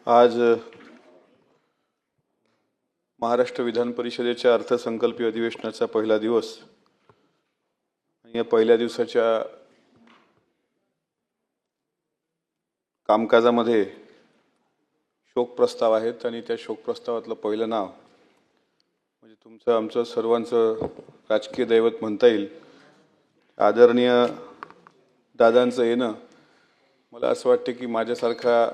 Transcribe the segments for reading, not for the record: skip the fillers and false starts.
आज महाराष्ट्र विधान परिषदेच्या अर्थसंकल्पीय अधिवेशनाचा पहिला दिवस. या पहिल्या दिवसाच्या कामकाजामध्ये शोक प्रस्ताव आहेत आणि त्या शोक प्रस्तावातलं पहिलं नाव म्हणजे तुमचं आमचं सर्वांचं राजकीय दैवत म्हणता येईल आदरणीय दादांचं येणं. मला असं वाटतं की माझ्यासारखा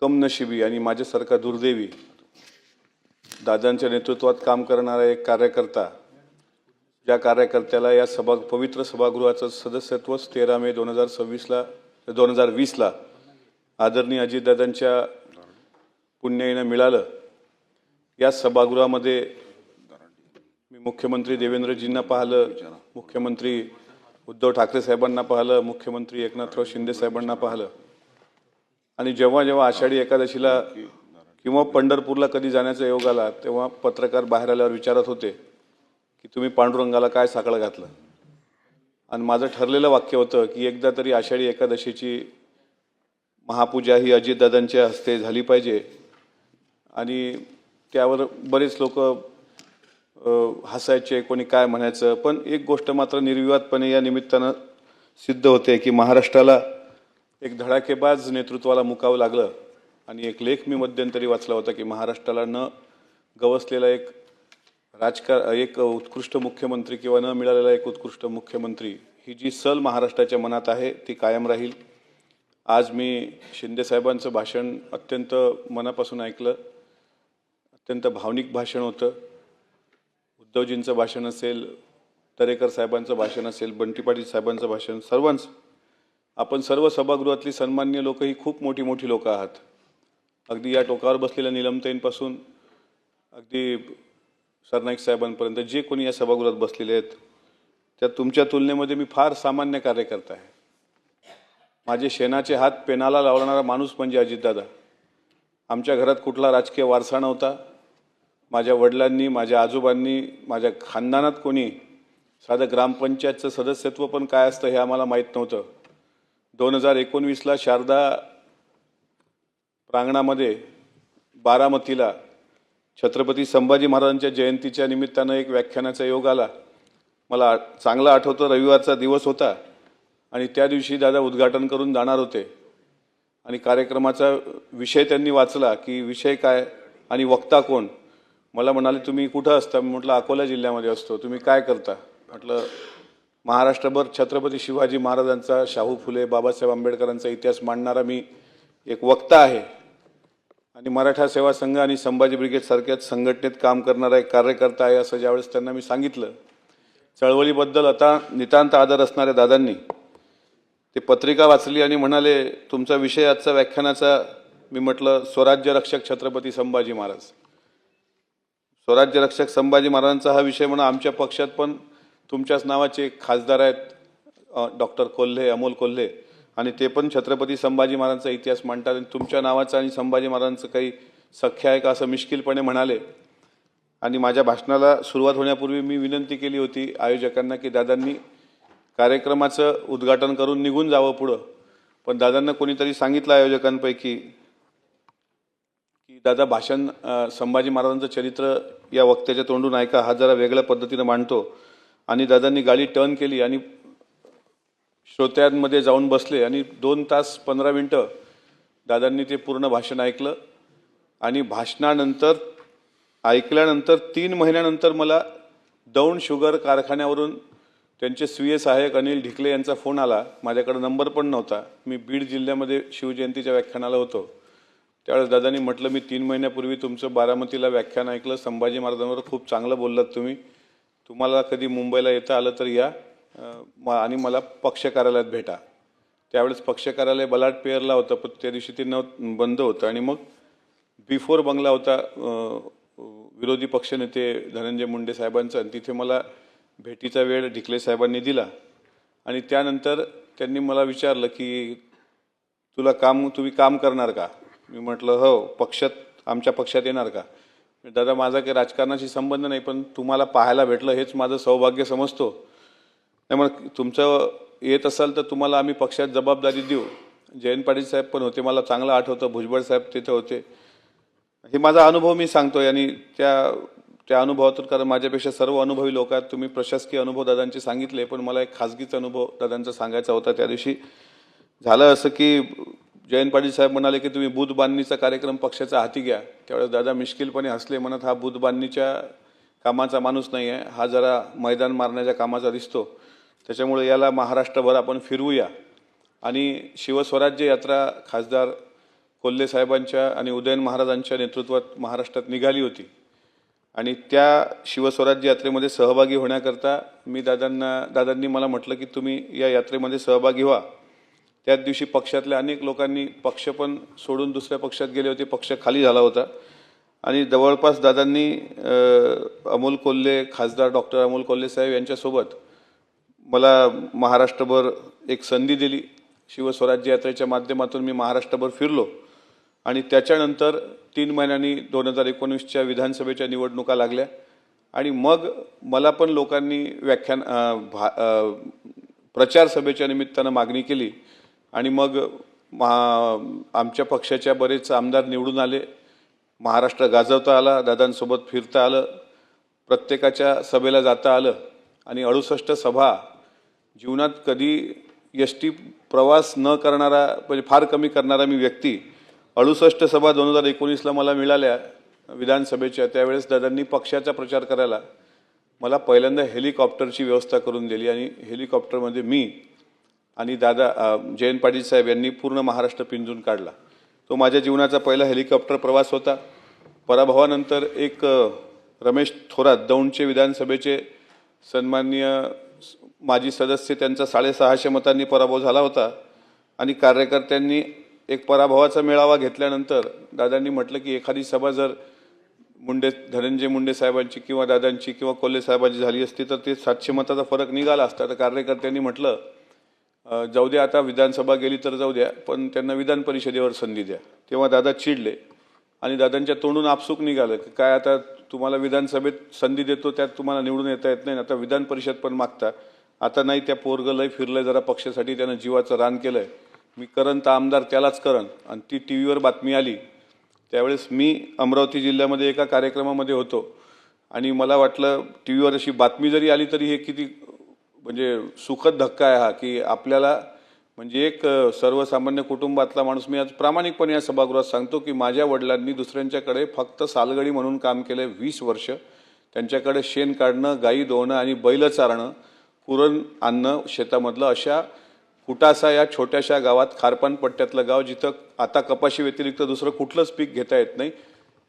कमनशिबी आणि माझ्यासारखा दुर्दैवी दादांच्या नेतृत्वात काम करणारा एक कार्यकर्ता, ज्या कार्यकर्त्याला या पवित्र सभागृहाचं सदस्यत्व 13 मे 2020 ला आदरणीय अजितदादांच्या पुण्याईनं मिळालं. या सभागृहामध्ये मी मुख्यमंत्री देवेंद्रजींना पाहिलं, मुख्यमंत्री उद्धव ठाकरे साहेबांना पाहिलं, मुख्यमंत्री एकनाथराव शिंदे साहेबांना पाहिलं. आणि जेव्हा जेव्हा आषाढी एकादशीला किंवा पंढरपूरला कधी जाण्याचा योग आला तेव्हा पत्रकार बाहेर आल्यावर विचारत होते की तुम्ही पांडुरंगाला काय साकडं घातलं. आणि माझं ठरलेलं वाक्य होतं की एकदा तरी आषाढी एकादशीची महापूजा ही अजितदादांच्या हस्ते झाली पाहिजे. आणि त्यावर बरेच लोक हसायचे, कोणी काय म्हणायचं, पण एक गोष्ट मात्र निर्विवादपणे या निमित्तानं सिद्ध होते की महाराष्ट्राला एक धडाकेबाज नेतृत्वाला मुकावं लागलं. आणि एक लेख मी मध्यंतरी वाचला होता की महाराष्ट्राला न गवसलेला एक उत्कृष्ट मुख्यमंत्री किंवा न मिळालेला एक उत्कृष्ट मुख्यमंत्री, ही जी सल महाराष्ट्राच्या मनात आहे ती कायम राहील. आज मी शिंदे साहेबांचं भाषण अत्यंत मनापासून ऐकलं. अत्यंत भावनिक भाषण होतं. उद्धवजींचं भाषण असेल, दरेकर साहेबांचं भाषण असेल, बंटी पाटील साहेबांचं भाषण, सर्वांचं. आपण सर्व सभागृहातली सन्मान्य लोक ही खूप मोठी मोठी लोक आहात. अगदी या टोकावर बसलेल्या निलमताईंपासून अगदी सरनाईक साहेबांपर्यंत जे कोणी या सभागृहात बसलेले आहेत त्या तुमच्या तुलनेमध्ये मी फार सामान्य कार्यकर्ता आहे. माझे शेणाचे हात पेनाला लावणारा माणूस म्हणजे अजितदादा. आमच्या घरात कुठला राजकीय वारसा नव्हता. माझ्या वडिलांनी, माझ्या आजोबांनी, माझ्या खानदानात कोणी साधं ग्रामपंचायतचं सदस्यत्व पण काय असतं हे आम्हाला माहीत नव्हतं. 2019ला शारदा प्रांगणामध्ये बारामतीला छत्रपती संभाजी महाराजांच्या जयंतीच्या निमित्तानं एक व्याख्यानाचा योग आला. मला चांगलं आठवतं, रविवारचा दिवस होता आणि त्या दिवशी दादा उद्घाटन करून जाणार होते. आणि कार्यक्रमाचा विषय त्यांनी वाचला की विषय काय आणि वक्ता कोण. मला म्हणाले तुम्ही कुठं असता. मी म्हटलं अकोला जिल्ह्यामध्ये असतो. तुम्ही काय करता. म्हटलं महाराष्ट्रभर छत्रपती शिवाजी महाराजांचा, शाहू फुले, बाबासाहेब आंबेडकरांचा इतिहास मांडणारा मी एक वक्ता आहे आणि मराठा सेवा संघ आणि संभाजी ब्रिगेड सारख्याच संघटनेत काम करणारा एक कार्यकर्ता आहे असं ज्यावेळेस त्यांना मी सांगितलं. चळवळीबद्दल आता नितांत आदर असणाऱ्या दादांनी ते पत्रिका वाचली आणि म्हणाले तुमचा विषय आजचा व्याख्यानाचा. मी म्हटलं स्वराज्य रक्षक छत्रपती संभाजी महाराज. स्वराज्य रक्षक संभाजी महाराजांचा हा विषय म्हणून आमच्या पक्षात पण तुमच्याच नावाचे खासदार आहेत, डॉक्टर कोल्हे, अमोल कोल्हे, आणि ते पण छत्रपती संभाजी महाराजांचा इतिहास मांडतात. आणि तुमच्या नावाचं आणि संभाजी महाराजांचं काही सख्य आहे का असं मिश्किलपणे म्हणाले. आणि माझ्या भाषणाला सुरुवात होण्यापूर्वी मी विनंती केली होती आयोजकांना की दादांनी कार्यक्रमाचं उद्घाटन करून निघून जावं पुढं. पण दादांना कोणीतरी सांगितलं आयोजकांपैकी की दादा भाषण संभाजी महाराजांचं चरित्र या वक्त्याच्या तोंडून ऐका, हा जरा वेगळ्या पद्धतीनं मांडतो. आणि दादांनी गाडी टर्न केली आणि श्रोत्यांमध्ये जाऊन बसले आणि 2 तास 15 मिनटं दादांनी ते पूर्ण भाषण ऐकलं. आणि भाषणानंतर ऐकल्यानंतर 3 महिन्यानंतर मला दौंड शुगर कारखान्यावरून त्यांचे स्वीय सहाय्यक अनिल ढिकले यांचा फोन आला. माझ्याकडे नंबर पण नव्हता. मी बीड जिल्ह्यामध्ये शिवजयंतीच्या व्याख्यानाला होतो. त्यावेळेस दादांनी म्हटलं मी 3 महिन्यापूर्वी तुमचं बारामतीला व्याख्यान ऐकलं. संभाजी महाराजांवर खूप चांगलं बोललात तुम्ही. तुम्हाला कधी मुंबईला येता आलं तर या आणि मला पक्ष कार्यालयात भेटा. त्यावेळेस पक्ष कार्यालय बलाट पेअरला होतं, पण त्या दिवशी ते बंद होतं. आणि मग बिफोर बंगला होता विरोधी पक्षनेते धनंजय मुंडे साहेबांचा, आणि तिथे मला भेटीचा वेळ ढिकले साहेबांनी दिला. आणि त्यानंतर त्यांनी मला विचारलं की तुम्ही काम करणार का. मी म्हटलं हो, आमच्या पक्षात येणार का. दादा माझा काही राजकारणाशी संबंध नाही, पण तुम्हाला पाहायला भेटलं हेच माझं सौभाग्य समजतो. त्यामुळे तुमचं येत असाल तर तुम्हाला आम्ही पक्षात जबाबदारी देऊ. जयंत पाटील साहेब पण होते, मला चांगलं आठवतं, भुजबळ साहेब तिथे होते. हे माझा अनुभव मी सांगतोय आणि त्या अनुभवातून, कारण माझ्यापेक्षा सर्व अनुभवी लोक आहेत. तुम्ही प्रशासकीय अनुभव दादांचे सांगितले, पण मला एक खाजगीचा अनुभव दादांचा सांगायचा होता. त्या दिवशी झालं असं की जयंत पाटील साहेब म्हणाले की तुम्ही बूथ बांधणीचा कार्यक्रम पक्षाच्या हाती घ्या. त्यावेळेस दादा मिश्किलपणे हसले, म्हणत हा बूथ बांधणीच्या कामाचा माणूस नाही आहे, हा जरा मैदान मारण्याच्या कामाचा दिसतो, त्याच्यामुळे याला महाराष्ट्रभर आपण फिरवूया. आणि शिवस्वराज्य यात्रा खासदार कोल्हे साहेबांच्या आणि उदयन महाराजांच्या नेतृत्वात महाराष्ट्रात निघाली होती. आणि त्या शिवस्वराज्य यात्रेमध्ये सहभागी होण्याकरता दादांनी मला म्हटलं की तुम्ही या यात्रेमध्ये सहभागी व्हा. त्याच दिवशी पक्षातल्या अनेक लोकांनी पक्ष पण सोडून दुसऱ्या पक्षात गेले होते, पक्ष खाली झाला होता. आणि जवळपास दादांनी अमोल कोल्हे, खासदार डॉक्टर अमोल कोल्हे साहेब यांच्यासोबत मला महाराष्ट्रभर एक संधी दिली. शिवस्वराज्य यात्रेच्या माध्यमातून मी महाराष्ट्रभर फिरलो. आणि त्याच्यानंतर 3 महिन्यांनी 2019च्या विधानसभेच्या निवडणुका लागल्या. आणि मग मला पण लोकांनी प्रचार सभेच्या निमित्तानं मागणी केली. आणि मग आमच्या पक्षाच्या बरेच आमदार निवडून आले. महाराष्ट्र गाजवता आला, दादांसोबत फिरता आलं, प्रत्येकाच्या सभेला जाता आलं. आणि 68 सभा, जीवनात कधी एसटी प्रवास न करणारा, म्हणजे फार कमी करणारा मी व्यक्ती, 68 सभा 2019ला मला मिळाल्या विधानसभेच्या. त्यावेळेस दादांनी पक्षाचा प्रचार करायला मला पहिल्यांदा हेलिकॉप्टरची व्यवस्था करून दिली. आणि हेलिकॉप्टरमध्ये मी आणि जयंत पाटील साहेब यांनी पूर्ण महाराष्ट्र पिंजून काढला. तो माझ्या जीवनाचा पहिला हेलिकॉप्टर प्रवास होता. पराभवानंतर एक रमेश थोरात, दौंडचे विधानसभेचे सन्माननीय माजी सदस्य, त्यांचा 650 मतांनी पराभव झाला होता. आणि कार्यकर्त्यांनी एक पराभवाचा मेळावा घेतल्यानंतर दादांनी म्हटलं की एखादी सभा जर धनंजय मुंडे साहेबांची किंवा दादांची किंवा कोल्हे साहेबांची झाली असती तर ते 700 मताचा फरक निघाला असता. तर कार्यकर्त्यांनी म्हटलं जाऊ द्या, आता विधानसभा गेली तर जाऊ द्या, पण त्यांना विधान परिषदेवर संधी द्या. तेव्हा दादा चिडले आणि दादांच्या तोंडून आपसूक निघालं की काय, आता तुम्हाला विधानसभेत संधी देतो, त्यात तुम्हाला निवडून येता येत नाही, आता विधान परिषद पण मागता. आता नाही, त्या पोरगं लय फिरलंय जरा पक्षासाठी, त्यानं जीवाचं रान केलंय, मी करन तर आमदार त्यालाच करन. आणि ती टीव्हीवर बातमी आली. त्यावेळेस मी अमरावती जिल्ह्यामध्ये एका कार्यक्रमामध्ये होतो आणि मला वाटलं टीव्हीवर अशी बातमी जरी आली तरी हे किती म्हणजे सुखद धक्का आहे हा, की आपल्याला म्हणजे एक सर्वसामान्य कुटुंबातला माणूस, मी आज प्रामाणिकपणे या सभागृहात सांगतो की माझ्या वडिलांनी दुसऱ्यांच्याकडे फक्त सालगडी म्हणून काम केलंय 20 वर्ष. त्यांच्याकडे शेण काढणं, गाई धुवणं आणि बैल चारणं, पुरण आणणं शेतामधलं, अशा कुटासा या छोट्याशा गावात, खारपान पट्ट्यातलं गाव, जिथं आता कपाशी व्यतिरिक्त दुसरं कुठलंच पीक घेता येत नाही,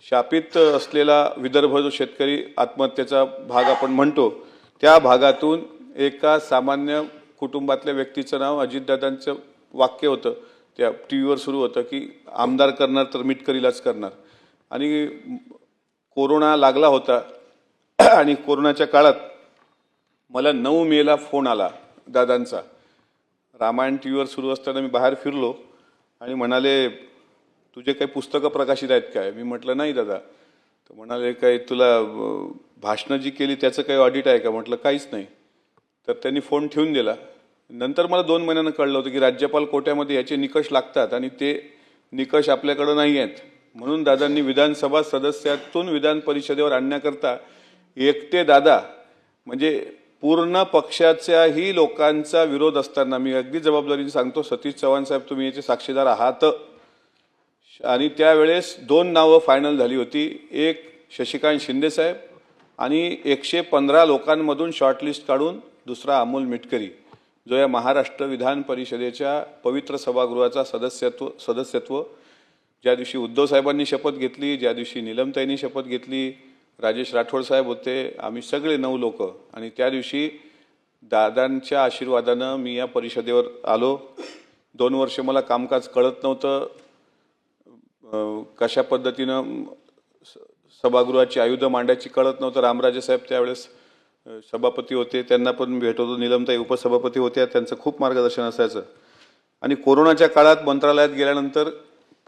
शापित असलेला विदर्भ जो शेतकरी आत्महत्येचा भाग आपण म्हणतो, त्या भागातून एका सामान्य कुटुंबातल्या व्यक्तीचं नाव, अजितदादांचं वाक्य होतं, त्या टीव्हीवर सुरू होतं की आमदार करणार तर मिटकरीलाच करणार. आणि कोरोना लागला होता आणि कोरोनाच्या काळात मला 9 मेला फोन आला दादांचा. रामायण टीव्हीवर सुरू असताना मी बाहेर फिरलो आणि म्हणाले तुझे काही पुस्तकं प्रकाशित आहेत काय? मी म्हटलं नाही दादा. तर म्हणाले काय तुला भाषणं जी केली त्याचं काही ऑडिट आहे का? म्हटलं काहीच नाही. तर त्यांनी फोन ठेवून दिला. नंतर मला 2 महिन्यानं कळलं होतं की राज्यपाल कोट्यामध्ये याचे निकष लागतात आणि ते निकष आपल्याकडं नाही आहेत. म्हणून दादांनी विधानसभा सदस्यातून विधान परिषदेवर आणण्याकरता एकटे दादा, म्हणजे पूर्ण पक्षाच्याही लोकांचा विरोध असताना, मी अगदी जबाबदारीने सांगतो, सतीश चव्हाण साहेब तुम्ही याचे साक्षीदार आहात. आणि त्यावेळेस 2 नावं फायनल झाली होती. एक शशिकांत शिंदे साहेब आणि 115 लोकांमधून शॉर्टलिस्ट काढून दुसरा अमोल मिटकरी, जो या महाराष्ट्र विधान परिषदेच्या पवित्र सभागृहाचा सदस्यत्व ज्या दिवशी उद्धव साहेबांनी शपथ घेतली, ज्या दिवशी नीलमताईंनी शपथ घेतली, राजेश राठोड साहेब होते, आम्ही सगळे 9 लोक. आणि त्या दिवशी दादांच्या आशीर्वादानं मी या परिषदेवर आलो. 2 वर्ष मला कामकाज कळत नव्हतं, कशा पद्धतीनं सभागृहाची आयुध मांडायची कळत नव्हतं. रामराजे साहेब त्यावेळेस सभापती होते, त्यांना पण भेट होतो. नीलमताई उपसभापती होत्या, त्यांचं खूप मार्गदर्शन असायचं. आणि कोरोनाच्या काळात मंत्रालयात गेल्यानंतर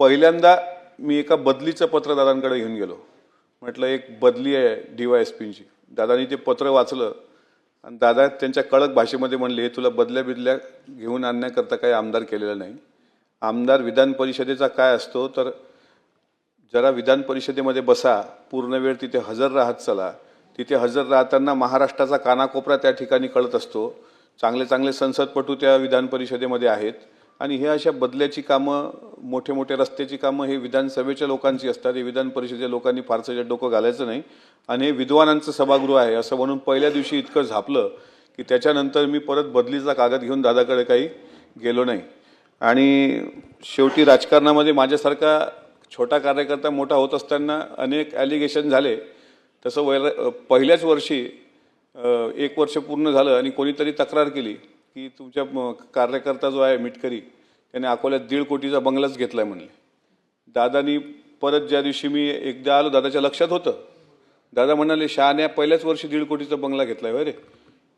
पहिल्यांदा मी एका बदलीचं पत्र दादांकडे घेऊन गेलो. म्हटलं एक बदली आहे DYSPची. दादांनी ते पत्र वाचलं आणि दादा त्यांच्या कडक भाषेमध्ये म्हणले तुला बदल्या घेऊन आणण्याकरता काही आमदार केलेलं नाही. आमदार विधान परिषदेचा काय असतो तर जरा विधान परिषदेमध्ये बसा, पूर्ण वेळ तिथे हजर राहत चला. तिथे हजर राहताना महाराष्ट्राचा कानाकोपरा त्या ठिकाणी कळत असतो. चांगले चांगले संसदपटू त्या विधान परिषदेमध्ये आहेत आणि हे अशा बदल्याची कामं, मोठे मोठे रस्त्याची कामं हे विधानसभेच्या लोकांची असतात. हे विधान परिषदेच्या लोकांनी फारसं डोकं घालायचं नाही. आणि हे विद्वानांचं सभागृह आहे असं म्हणून पहिल्या दिवशी इतकं झापलं की त्याच्यानंतर मी परत बदलीचा कागद घेऊन दादाकडे काही गेलो नाही. आणि शेवटी राजकारणामध्ये माझ्यासारखा छोटा कार्यकर्ता मोठा होत असताना अनेक ॲलिगेशन झाले. तसं पहिल्याच वर्षी 1 वर्ष पूर्ण झालं आणि कोणीतरी तक्रार केली की तुमच्या कार्यकर्ता जो आहे मिटकरी त्याने अकोल्यात 1.5 कोटीचा बंगलाच घेतलाय म्हणले. दादानी परत ज्या दिवशी मी एकदा आलो, दादाच्या लक्षात होतं. दादा म्हणाले, शहाण्या पहिल्याच वर्षी 1.5 कोटीचा बंगला घेतलाय होय रे.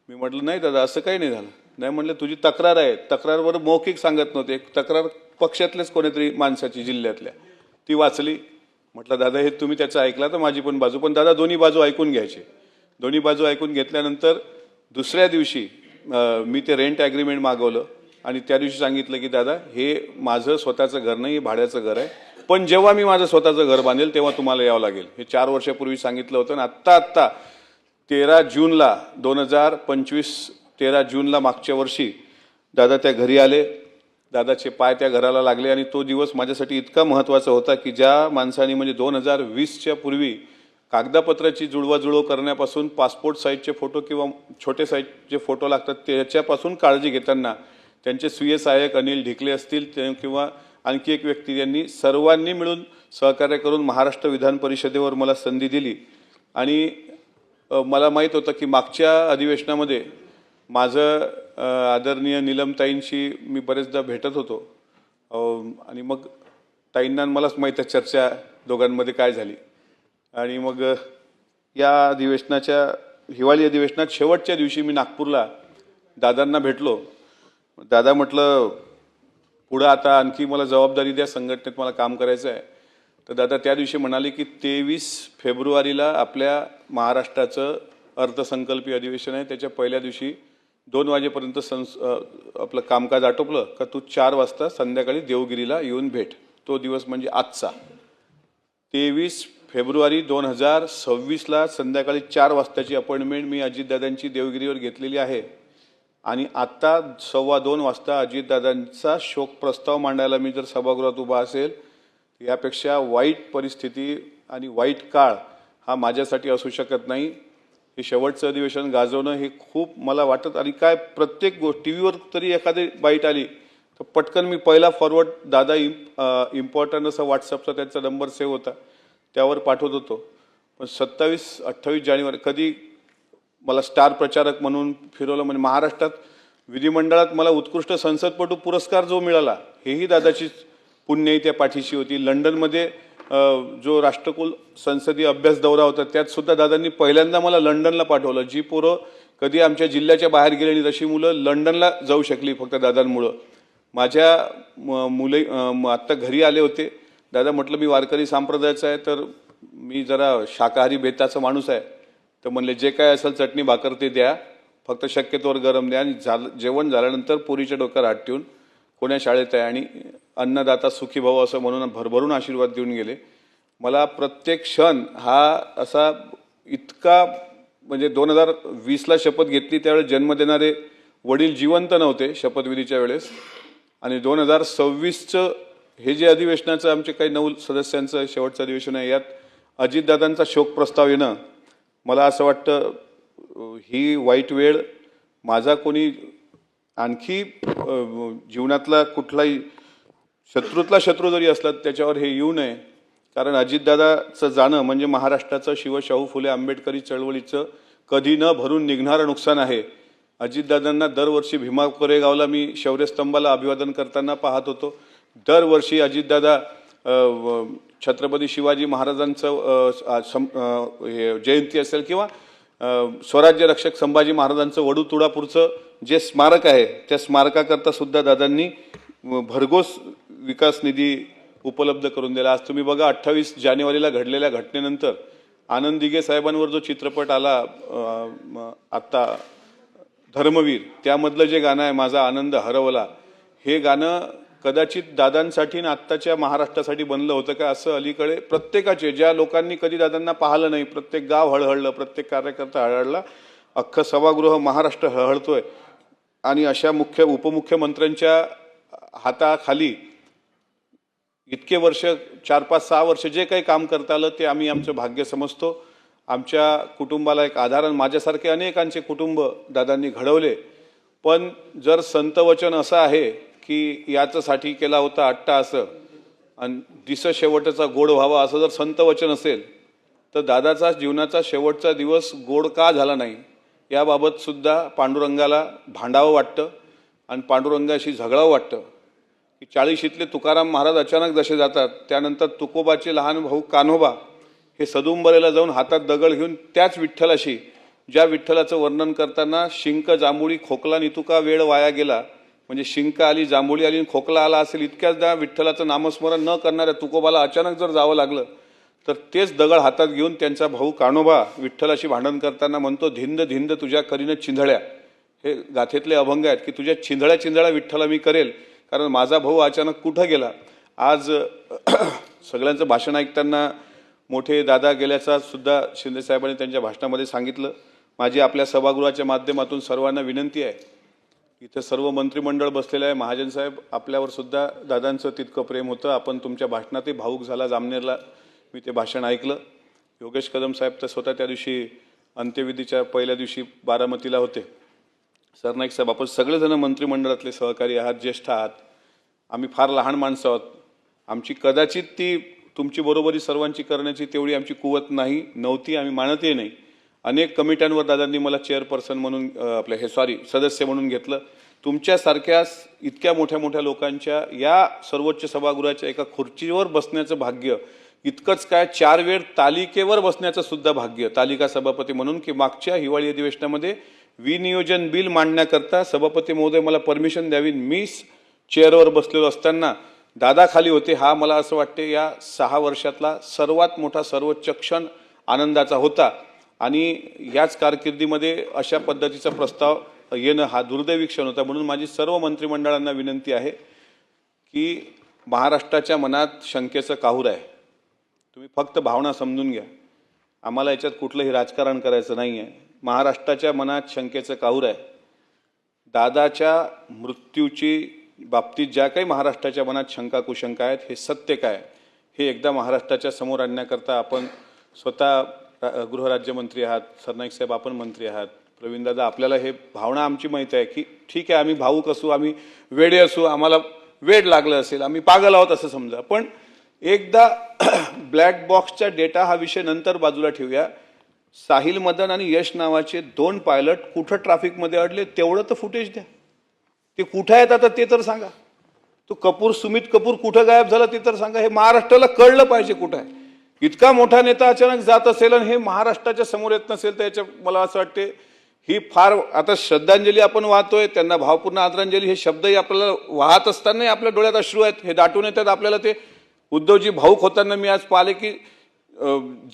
मी म्हटलं नाही दादा, असं काही नाही झालं. नाही म्हणलं, तुझी तक्रार आहे. तक्रारवर मौखिक सांगत नव्हते. तक्रार पक्षातलेच कोणीतरी माणसाची जिल्ह्यातल्या ती वाचली. म्हटलं दादा हे तुम्ही त्याचं ऐकला तर माझी पण बाजू, पण दादा दोन्ही बाजू ऐकून घ्यायची. दोन्ही बाजू ऐकून घेतल्यानंतर दुसऱ्या दिवशी मी ते रेंट ॲग्रीमेंट मागवलं आणि त्या दिवशी सांगितलं की दादा हे माझं स्वतःचं घर नाही, हे भाड्याचं घर आहे. पण जेव्हा मी माझं स्वतःचं घर बांधेल तेव्हा तुम्हाला यावं लागेल. हे 4 वर्षापूर्वी सांगितलं होतं. आणि आत्ता 13 जूनला 2025 13 जूनला मागच्या वर्षी दादा त्या घरी आले. दादाचे पाय त्या घराला लागले आणि तो दिवस माझ्यासाठी इतका महत्त्वाचा होता की ज्या माणसाने म्हणजे 2020च्या पूर्वी कागदपत्राची जुळवाजुळव करण्यापासून पासपोर्ट साईजचे फोटो किंवा छोटे साईजचे फोटो लागतात त्याच्यापासून काळजी घेताना त्यांचे स्वीय सहाय्यक अनिल ढिकले असतील किंवा आणखी एक व्यक्ती, यांनी सर्वांनी मिळून सहकार्य करून महाराष्ट्र विधान परिषदेवर मला संधी दिली. आणि मला माहीत होतं की मागच्या अधिवेशनामध्ये माझं आदरणीय नीलमताईंशी मी बरेचदा भेटत होतो आणि मग ताईंना मलाच माहीत आहे चर्चा दोघांमध्ये काय झाली. आणि मग या अधिवेशनाच्या हिवाळी अधिवेशनात शेवटच्या दिवशी मी नागपूरला दादांना भेटलो. दादा म्हटलं पुढं आता आणखी मला जबाबदारी द्या, संघटनेत मला काम करायचं आहे. तर दादा त्या दिवशी म्हणाले की 23 फेब्रुवारीला आपल्या महाराष्ट्राचं अर्थसंकल्पीय अधिवेशन आहे. त्याच्या पहिल्या दिवशी 2 वाजेपर्यंत आपलं कामकाज आटोपलं का तू 4 वाजता संध्याकाळी देवगिरीला येऊन भेट. तो दिवस म्हणजे आजचा 23 फेब्रुवारी 2026ला संध्याकाळी 4 वाजताची अपॉइंटमेंट मी अजितदादांची देवगिरीवर घेतलेली आहे. आणि आत्ता 2:15 वाजता अजितदादांचा शोक प्रस्ताव मांडायला मी जर सभागृहात उभा असेल, यापेक्षा वाईट परिस्थिती आणि वाईट काळ हा माझ्यासाठी असू शकत नाही. हे शेवटचं अधिवेशन गाजवणं हे खूप मला वाटत. आणि काय प्रत्येक गोष्टी टीव्हीवर तरी एखादी बाईट आली तर पटकन मी पहिला फॉरवर्ड दादा इम्पॉर्टंट असा व्हॉट्सअपचा त्यांचा नंबर सेव्ह होता त्यावर पाठवत होतो. पण 27-28 जानेवारी कधी मला स्टार प्रचारक म्हणून फिरवलं. म्हणजे महाराष्ट्रात विधिमंडळात मला उत्कृष्ट संसदपटू पुरस्कार जो मिळाला हेही दादाची पुण्यही त्या पाठीशी होती. लंडनमध्ये जो राष्ट्रकुल संसदीय अभ्यास दौरा होता त्यात सुद्धा दादांनी पहिल्यांदा मला लंडनला पाठवलं. जी पोरं कधी आमच्या जिल्ह्याच्या बाहेर गेली नाही तशी मुलं लंडनला जाऊ शकली फक्त दादांमुळं. माझ्या मुले आत्ता घरी आले होते. दादा म्हटलं मी वारकरी संप्रदायाचा आहे तर मी जरा शाकाहारी बेताचा माणूस आहे. तर म्हणले जे काय असेल चटणी भाकर ते द्या, फक्त शक्यतोवर गरम द्या. आणि जेवण झाल्यानंतर पोरीच्या डोक्यावर हात ठेवून कोण्या शाळेत आहे आणि अन्नदाता सुखी भाऊ असं म्हणून भरभरून आशीर्वाद देऊन गेले. मला प्रत्येक क्षण हा असा इतका म्हणजे 2020ला शपथ घेतली त्यावेळेस जन्म देणारे वडील जिवंत नव्हते शपथविधीच्या वेळेस. आणि 2026चं हे जे अधिवेशनाचं आमचे काही 9 सदस्यांचं शेवटचं अधिवेशन आहे, यात अजितदादांचा शोक प्रस्ताव येणं मला असं वाटतं ही वाईट वेळ. माझा कोणी आणखी जीवनातला कुठलाही शत्रूतला शत्रू जरी असला त्याच्यावर हे येऊ नये. कारण अजितदादाचं जाणं म्हणजे महाराष्ट्राचं शिवशाहू फुले आंबेडकरी चळवळीचं कधी न भरून निघणारं नुकसान आहे. अजितदादांना दरवर्षी भीमा कोरेगावला मी शौर्यस्तंभाला अभिवादन करताना पाहत होतो. दरवर्षी अजितदादा छत्रपती शिवाजी महाराजांचं जयंती असेल किंवा स्वराज्य रक्षक संभाजी महाराजांचं वडू तुळापूरचं जे स्मारक आहे त्या स्मारकाकरता सुद्धा दादांनी भरघोस विकास निधी उपलब्ध करून दिला. आज तुम्ही बघा 28 जानेवारीला घडलेल्या घटनेनंतर आनंद दिघे साहेबांवर जो चित्रपट आला आत्ता धर्मवीर, त्यामधलं जे गाणं आहे माझा आनंद हरवला, हे गाणं कदाचित दादांसाठी आणि आत्ताच्या महाराष्ट्रासाठी बनलं होतं का असं अलीकडे प्रत्येकाचे, ज्या लोकांनी कधी दादांना पाहिलं नाही, प्रत्येक गाव हळहळलं, प्रत्येक कार्यकर्ता हळहळला, अख्खं सभागृह महाराष्ट्र हळहळतोय. आणि अशा उपमुख्यमंत्र्यांच्या हाताखाली इतके वर्ष 4-5-6 वर्ष जे काही काम करता आलं ते आम्ही आमचं भाग्य समजतो. आमच्या कुटुंबाला एक आधार, माझ्यासारखे अनेकांचे कुटुंब दादांनी घडवले. पण जर संतवचन असं आहे की याच्यासाठी केला होता अट्टा असं आणि दिस शेवटचा गोड व्हावा असं जर संतवचन असेल तर दादाचा जीवनाचा शेवटचा दिवस गोड का झाला नाही याबाबत सुद्धा पांडुरंगाला भांडावं वाटतं आणि पांडुरंगाशी झगडावं वाटतं. की 40शीतले तुकाराम महाराज अचानक जसे जातात, त्यानंतर तुकोबाचे लहान भाऊ कान्होबा हे सदुंबरेला जाऊन हातात दगड घेऊन त्याच विठ्ठलाशी, ज्या विठ्ठलाचं वर्णन करताना शिंक जांभुळी खोकला नितुका वेळ वाया गेला, म्हणजे शिंक आली, जांभुळी आली आणि खोकला आला असेल, इतक्याचदा विठ्ठलाचं नामस्मरण न करणाऱ्या तुकोबाला अचानक जर जावं लागलं तर तेच दगड हातात घेऊन त्यांचा भाऊ कान्होबा विठ्ठलाशी भांडण करताना म्हणतो, धिंद धिंद तुझ्या करीनं चिंधळ्या. हे गाथेतले अभंग आहेत की तुझ्या चिंधळ्या चिंधळ्या विठ्ठला मी करेल, कारण माझा भाऊ अचानक कुठं गेला. आज सगळ्यांचं भाषण ऐकताना मोठे दादा गेल्याचा सुद्धा शिंदेसाहेबांनी त्यांच्या भाषणामध्ये सांगितलं. माझी आपल्या सभागृहाच्या माध्यमातून सर्वांना विनंती आहे, इथं सर्व मंत्रिमंडळ बसलेलं आहे. महाजन साहेब, आपल्यावर सुद्धा दादांचं तितकं प्रेम होतं. आपण तुमच्या भाषणातही भाऊक झाला. जामनेरला मी ते भाषण ऐकलं. योगेश कदम साहेब तर स्वतः त्या दिवशी अंत्यविधीच्या पहिल्या दिवशी बारामतीला होते. सरनाईक साहेब, आपण सगळेजण मंत्रिमंडळातले सहकारी आहात, ज्येष्ठ आहात. आम्ही फार लहान माणसं आहोत. आमची कदाचित ती तुमची बरोबरी सर्वांची करण्याची तेवढी आमची कुवत नव्हती, आम्ही मानतही नाही. अनेक कमिट्यांवर दादांनी मला चेअरपर्सन म्हणून सदस्य म्हणून घेतलं. तुमच्यासारख्या इतक्या मोठ्या मोठ्या लोकांच्या या सर्वोच्च सभागृहाच्या एका खुर्चीवर बसण्याचं भाग्य, इतकंच काय 4 वेळ तालिकेवर बसण्याचं सुद्धा भाग्य, तालिका सभापती म्हणून, की मागच्या हिवाळी अधिवेशनामध्ये विनियोजन बिल मांडण्याकरता सभापती महोदय मला परमिशन द्यावी, मी चेअरवर बसलेलो असताना दादा खाली होते. हा मला असं वाटते या 6 वर्षातला सर्वात मोठा सर्वोच्च क्षण आनंदाचा होता. आणि याच कारकिर्दीमध्ये अशा पद्धतीचा प्रस्ताव येणं हा दुर्दैवी क्षण होता. म्हणून माझी सर्व मंत्रिमंडळांना विनंती आहे की महाराष्ट्राच्या मनात शंकेचं काहूर आहे. तुम्ही फक्त भावना समजून घ्या. आम्हाला याच्यात कुठलंही राजकारण करायचं नाही आहे. महाराष्ट्राच्या मनात शंकेचं काहूर आहे. दादाच्या मृत्यूची बाबतीत ज्या काही महाराष्ट्राच्या मनात शंका कुशंका आहेत, हे सत्य काय हे एकदा महाराष्ट्राच्या समोर आणण्याकरता आपण स्वतः गृहराज्यमंत्री आहात, सरनाईक साहेब आपण मंत्री आहात, प्रवीण दादा, आपल्याला हे भावना आमची माहीत आहे की ठीक आहे, आम्ही भावूक असू, आम्ही वेडे असू, आम्हाला वेड लागलं असेल, आम्ही पागल आहोत असं समजा. पण एकदा ब्लॅक बॉक्सचा डेटा हा विषय नंतर बाजूला ठेवूया. साहिल मदन आणि यश नावाचे 2 पायलट कुठं ट्रॅफिकमध्ये अडले तेवढं तर फुटेज द्या. ते कुठं आहेत आता ते तर सांगा. तो सुमित कपूर कुठं गायब झाला ते तर सांगा. हे महाराष्ट्राला कळलं पाहिजे कुठं आहे. इतका मोठा नेता अचानक जात असेल आणि हे महाराष्ट्राच्या समोर येत नसेल तर याच्या मला असं वाटते ही फार, आता श्रद्धांजली आपण वाहतोय त्यांना, भावपूर्ण आदरांजली, हे शब्दही आपल्याला वाहत असतानाही आपल्या डोळ्यात अश्रू आहेत, हे दाटून येतात आपल्याला. ते उद्धवजी भाऊक होताना मी आज पाहिले की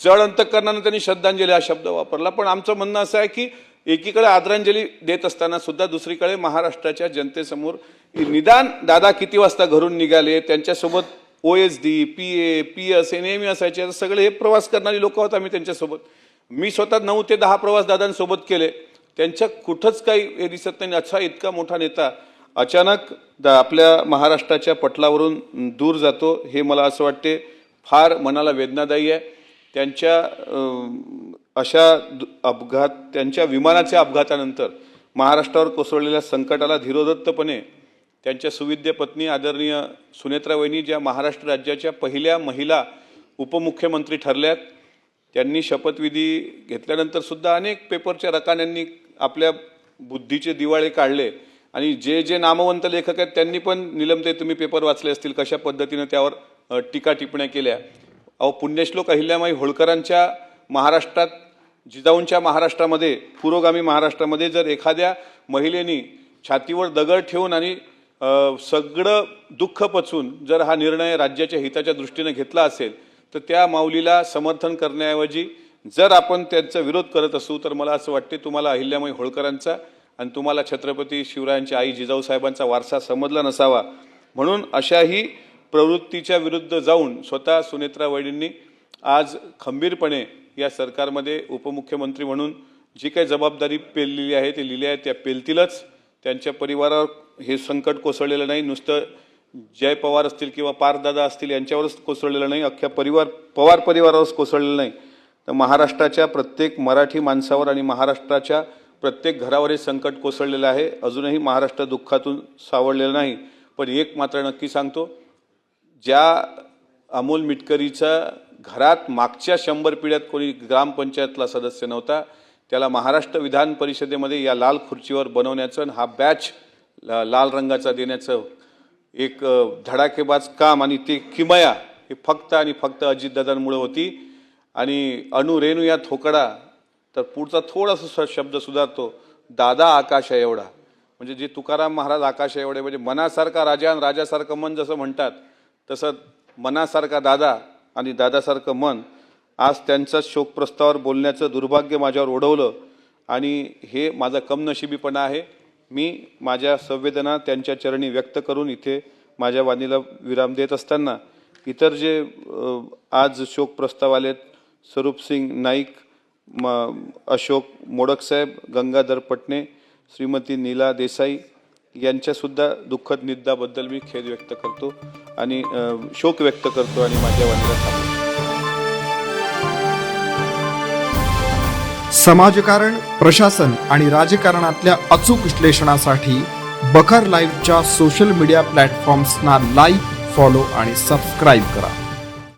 जड अंतःकरणानं त्यांनी श्रद्धांजली हा शब्द वापरला. पण आमचं म्हणणं असं आहे की एकीकडे आदरांजली देत असताना सुद्धा दुसरीकडे महाराष्ट्राच्या जनतेसमोर निदान दादा किती वाजता घरून निघाले, त्यांच्यासोबत OSD, PA, PS हे नेहमी असायचे. सगळे हे प्रवास करणारी लोक होत. आम्ही त्यांच्यासोबत, मी स्वतः 9 ते 10 प्रवास दादांसोबत केले. त्यांच्या कुठंच काही हे दिसत नाही. अच्छा, इतका मोठा नेता अचानक आपल्या महाराष्ट्राच्या पटलावरून दूर जातो, हे मला असं वाटते फार मनाला वेदनादायी आहे. त्यांच्या अशा अपघात, त्यांच्या विमानाच्या अपघातानंतर महाराष्ट्रावर कोसळलेल्या संकटाला धीरोदत्तपणे त्यांच्या सुविद्य पत्नी आदरणीय सुनेत्रा वहिनी, ज्या महाराष्ट्र राज्याच्या पहिल्या महिला उपमुख्यमंत्री ठरल्यात, त्यांनी शपथविधी घेतल्यानंतर सुद्धा अनेक पेपरच्या रकान्यांनी आपल्या बुद्धीचे दिवाळे काढले. आणि जे नामवंत लेखक आहेत त्यांनी पण, निलमते तुम्ही पेपर वाचले असतील कशा पद्धतीने त्यावर टीका टिप्पण्या केल्या. पुण्यश्लोक अहिल्यामाई होळकरांच्या महाराष्ट्रात, जिजाऊंच्या महाराष्ट्रामध्ये, पुरोगामी महाराष्ट्रामध्ये जर एखाद्या महिलेनी छातीवर दगड ठेवून आणि सगळं दुःख पचवून जर हा निर्णय राज्याच्या हिताच्या दृष्टीने घेतला असेल तर त्या माऊलीला समर्थन करण्याऐवजी जर आपण त्यांचा विरोध करत असू तर मला असं वाटते तुम्हाला अहिल्यामाई होळकरांचा आणि तुम्हाला छत्रपती शिवरायांच्या आई जिजाऊ साहेबांचा वारसा समजला नसावा. म्हणून अशाही प्रवृत्तीच्या विरुद्ध जाऊन स्वतः सुनेत्रा वहिनींनी आज खंबीरपणे या सरकारमध्ये उपमुख्यमंत्री म्हणून जी काही जबाबदारी पेललेली आहे ती लिहिली आहे त्या पेलतीलच. त्यांच्या परिवारावर हे संकट कोसळलेलं नाही, नुसतं जय पवार असतील किंवा पारदादा असतील यांच्यावरच कोसळलेलं नाही, अख्ख्या पवार परिवारावरच कोसळलेलं नाही, तर महाराष्ट्राच्या प्रत्येक मराठी माणसावर आणि महाराष्ट्राच्या प्रत्येक घरावर हे संकट कोसळलेलं आहे. अजूनही महाराष्ट्र दुःखातून सावरलेलं नाही. पण एक मात्र नक्की सांगतो, ज्या अमोल मिटकरीच्या घरात मागच्या 100 पिढ्यात कोणी ग्रामपंचायतला सदस्य नव्हता, त्याला महाराष्ट्र विधान परिषदेमध्ये या लाल खुर्चीवर बनवण्याचं, हा बॅच लाल रंगाचा देण्याचं एक धडाकेबाज काम आणि ते किमया हे फक्त आणि फक्त अजितदादांमुळे होती. आणि रेणू या थोकडा तर पुढचा थोडासा शब्द सुधारतो, दादा आकाश आहे एवढा. म्हणजे जे तुकाराम महाराज आकाश आहे एवढे, म्हणजे मनासारखा राजा आणि राजासारखं मन जसं म्हणतात तसं मनासारखा दादा आणि दादासारखं मन. आज त्यांचा शोक प्रस्तावावर बोलण्याचं दुर्भाग्य माझ्यावर ओढवलं आणि हे माझा कमनशिबीपणा आहे. मी माझ्या संवेदना त्यांच्या चरणी व्यक्त करून इथे माझ्या वाणीला विराम देत असताना इतर जे आज शोक प्रस्ताव आलेत, स्वरूपसिंग नाईक, अशोक मोडकसाहेब, गंगाधर पटणे, श्रीमती नीला देसाई यांच्यासुद्धा दुःखद निद्राबद्दल मी खेद व्यक्त करतो आणि शोक व्यक्त करतो आणि माझ्या वाणीला थांबवतो. समाजकारण, प्रशासन आणि राजकारणातल्या अचूक विश्लेषणासाठी बखर लाईव्हच्या सोशल मीडिया प्लॅटफॉर्म्सना लाईक, फॉलो आणि सबस्क्राईब करा.